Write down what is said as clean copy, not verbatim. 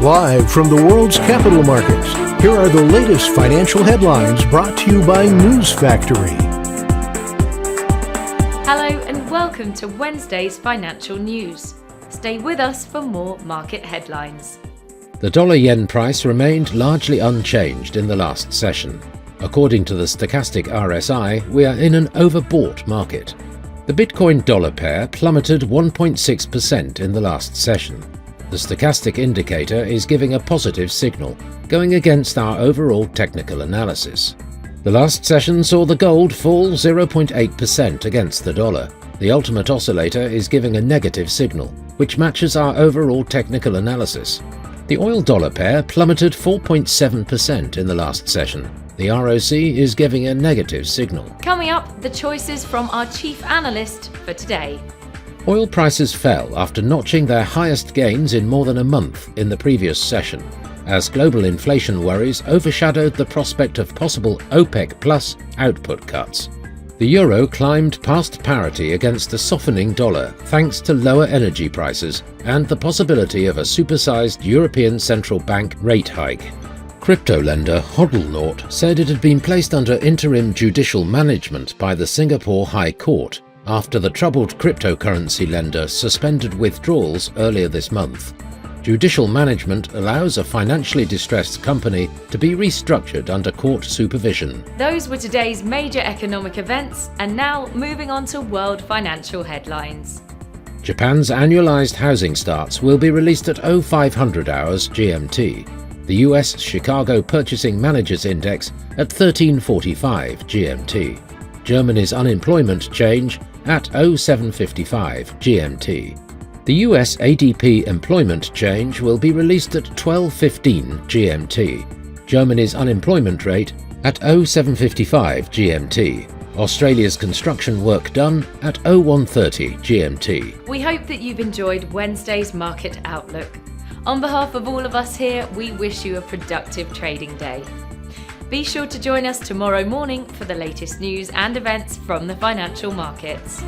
Live from the world's capital markets, here are the latest financial headlines brought to you by News Factory. Hello and welcome to Wednesday's financial news. Stay with us for more market headlines. The dollar-yen price remained largely unchanged in the last session. According to the stochastic RSI, we are in an overbought market. The Bitcoin-dollar pair plummeted 1.6% in the last session. The stochastic indicator is giving a positive signal, going against our overall technical analysis. The last session saw the gold fall 0.8% against the dollar. The ultimate oscillator is giving a negative signal, which matches our overall technical analysis. The oil-dollar pair plummeted 4.7% in the last session. The ROC is giving a negative signal. Coming up, the choices from our chief analyst for today. Oil prices fell after notching their highest gains in more than a month in the previous session, as global inflation worries overshadowed the prospect of possible OPEC Plus output cuts. The euro climbed past parity against a softening dollar thanks to lower energy prices and the possibility of a supersized European Central Bank rate hike. Crypto lender Hodlnaut said it had been placed under interim judicial management by the Singapore High Court after the troubled cryptocurrency lender suspended withdrawals earlier this month. Judicial management allows a financially distressed company to be restructured under court supervision. Those were today's major economic events, and now moving on to world financial headlines. Japan's annualized housing starts will be released at 0500 hours GMT. The US Chicago Purchasing Managers Index at 1345 GMT. Germany's unemployment change at 0755 GMT. The US ADP employment change will be released at 12:15 GMT. Germany's unemployment rate at 0755 GMT. Australia's construction work done at 0130 GMT. We hope that you've enjoyed Wednesday's market outlook. On behalf of all of us here, we wish you a productive trading day. Be sure to join us tomorrow morning for the latest news and events from the financial markets.